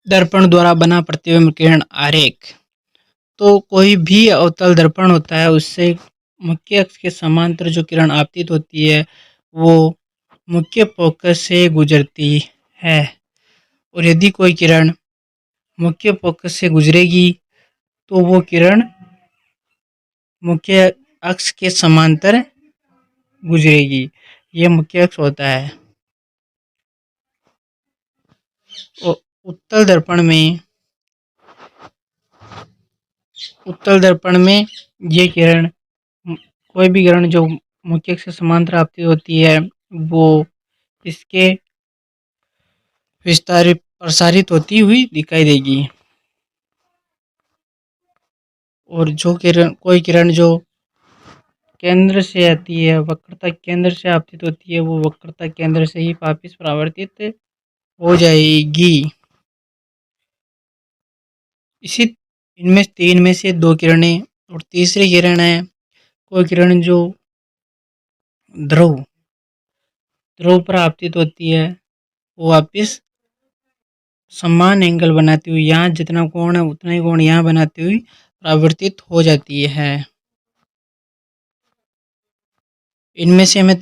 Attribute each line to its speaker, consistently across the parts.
Speaker 1: दर्पण द्वारा बना प्रतिबिंब किरण आरेख। तो कोई भी अवतल दर्पण होता है उससे मुख्य अक्ष के समांतर जो किरण आपतित होती है वो मुख्य फोकस से गुजरती है। और यदि कोई किरण मुख्य फोकस से गुजरेगी तो वो किरण मुख्य अक्ष के समांतर गुजरेगी। यह मुख्य अक्ष होता है। उत्तल दर्पण में ये किरण कोई भी किरण जो मुख्य अक्ष से समांतर आपतित होती है वो इसके विस्तारित प्रसारित होती हुई दिखाई देगी। और जो किरण कोई किरण जो केंद्र से आती है वक्रता केंद्र से आपतित होती है वो वक्रता केंद्र से ही वापिस परावर्तित हो जाएगी। इसी इनमें तीन में से दो किरणें और तीसरी किरण है कोई किरण जो ध्रुव ध्रुव पर आपतित होती है वो वापिस समान एंगल बनाती हुई यहाँ जितना कोण है उतना ही कोण यहाँ बनाती हुई परावर्तित हो जाती है। इनमें से हमें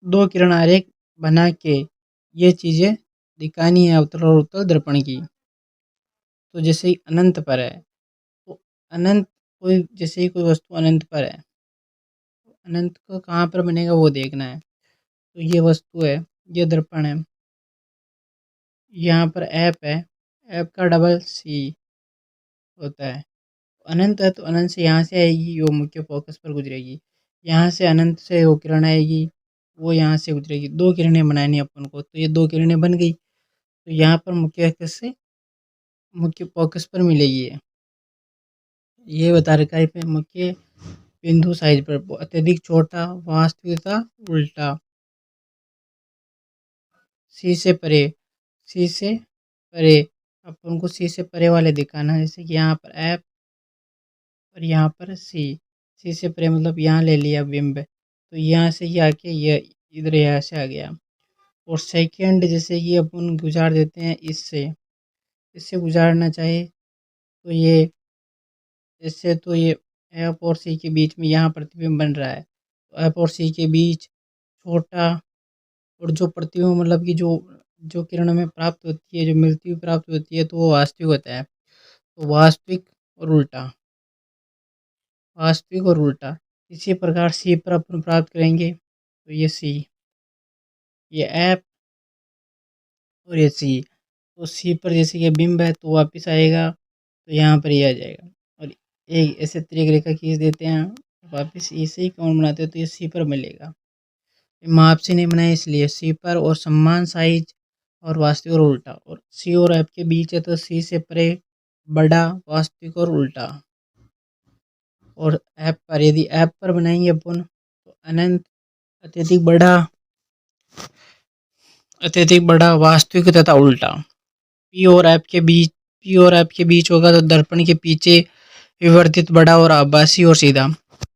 Speaker 1: दो किरण आरेख बना के ये चीजें दिखानी है अवतल और उत्तल दर्पण की। तो जैसे ही अनंत पर है तो अनंत कोई जैसे ही कोई वस्तु अनंत पर है अनंत को कहाँ पर बनेगा वो देखना है। तो ये वस्तु है ये दर्पण है यहाँ पर ऐप है ऐप का डबल सी होता है। अनंत है तो अनंत से यहाँ से आएगी वो मुख्य फोकस पर गुजरेगी। यहाँ से अनंत से वो किरण आएगी वो यहाँ से गुजरेगी। दो किरणें बनानी अपन को तो ये दो किरणें बन गई। तो यहाँ पर मुख्य अक्ष से मुख्य फोकस पर मिलेगी ये बता रखा है पे मुख्य बिंदु साइज पर अत्यधिक छोटा वास्तविकता उल्टा सी से परे अपन को सी से परे वाले दिखाना है। जैसे कि यहाँ पर एफ और यहाँ पर सी से परे मतलब यहाँ ले लिया बिंब तो यहाँ से ये आके ये इधर यहाँ से आ गया। और सेकंड जैसे कि अपन गुजार देते हैं इससे गुजारना चाहे तो ये इससे तो ये एफ और सी के बीच में यहाँ प्रतिबिंब बन रहा है। तो एफ और सी के बीच छोटा और जो प्रतिबिंब मतलब कि जो किरण में प्राप्त होती है जो मिलती हुई प्राप्त होती है तो वो वास्तविक होता है। तो वास्तविक और उल्टा इसी प्रकार सी पर अपन प्राप्त करेंगे। तो ये सी ये एफ और ये सी तो सी पर जैसे कि बिंब है तो वापस आएगा तो यहाँ पर ये आ जाएगा। और एक ऐसे त्रिक रेखा खींच देते हैं वापस इसे ही कौन बनाते हैं तो ये सी पर मिलेगा। माप से नहीं बनाया इसलिए सी पर और समान साइज और वास्तविक और उल्टा और सी और एफ के बीच है तो सी से परे बड़ा वास्तविक और उल्टा। और एफ पर यदि एफ पर बनाएंगे अपन तो अनंत अत्यधिक बड़ा वास्तविक तथा उल्टा। पी और एफ के बीच होगा तो दर्पण के पीछे विवर्तित बड़ा और आभासी और सीधा।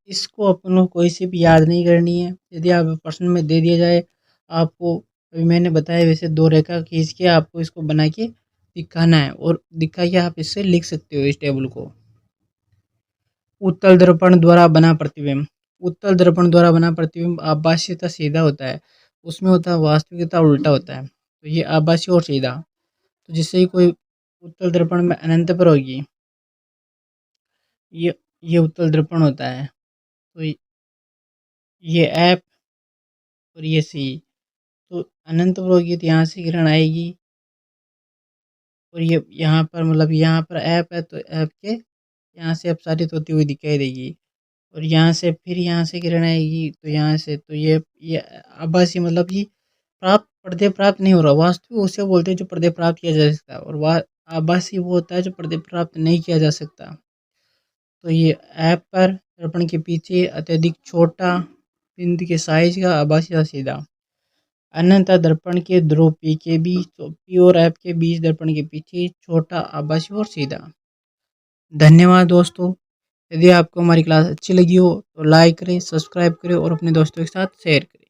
Speaker 1: इसको अपन को कोई सी भी याद नहीं करनी है। यदि आप प्रश्न में दे दिया जाए आपको अभी मैंने बताया वैसे दो रेखा खींच के आपको इसको बना के दिखाना है और दिखा के आप इससे लिख सकते हो इस टेबल को। उत्तल दर्पण द्वारा बना प्रतिबिंब आभासी तथा सीधा होता है। उसमें होता है वास्तविकता उल्टा होता है। तो ये आभासी और सीधा तो जिससे ही कोई उत्तल दर्पण में अनंत पर होगी ये उत्तल दर्पण होता है। तो ये एफ और ये सी तो अनंत पर होगी तो यहाँ से किरण आएगी और ये यहाँ पर मतलब यहाँ पर एफ है तो एफ के यहाँ से अपसारित होती हुई दिखाई देगी। और यहाँ से फिर यहाँ से किरण आएगी तो यहाँ से तो ये आभासी मतलब कि पर्दे प्राप्त नहीं हो रहा। वास्तविक उसे बोलते हैं जो पर्दे प्राप्त किया जा सकता है और वह आभासी वो होता है जो पर्दे प्राप्त नहीं किया जा सकता। तो ये ऐप पर दर्पण के पीछे अत्यधिक छोटा बिंदु के साइज का आभासी या सीधा। अनंत दर्पण के ध्रुव पी के बीच तो पी और ऐप के बीच दर्पण के पीछे छोटा आभासी और सीधा। धन्यवाद दोस्तों। यदि आपको हमारी क्लास अच्छी लगी हो तो लाइक करें सब्सक्राइब करें और अपने दोस्तों के साथ शेयर करें।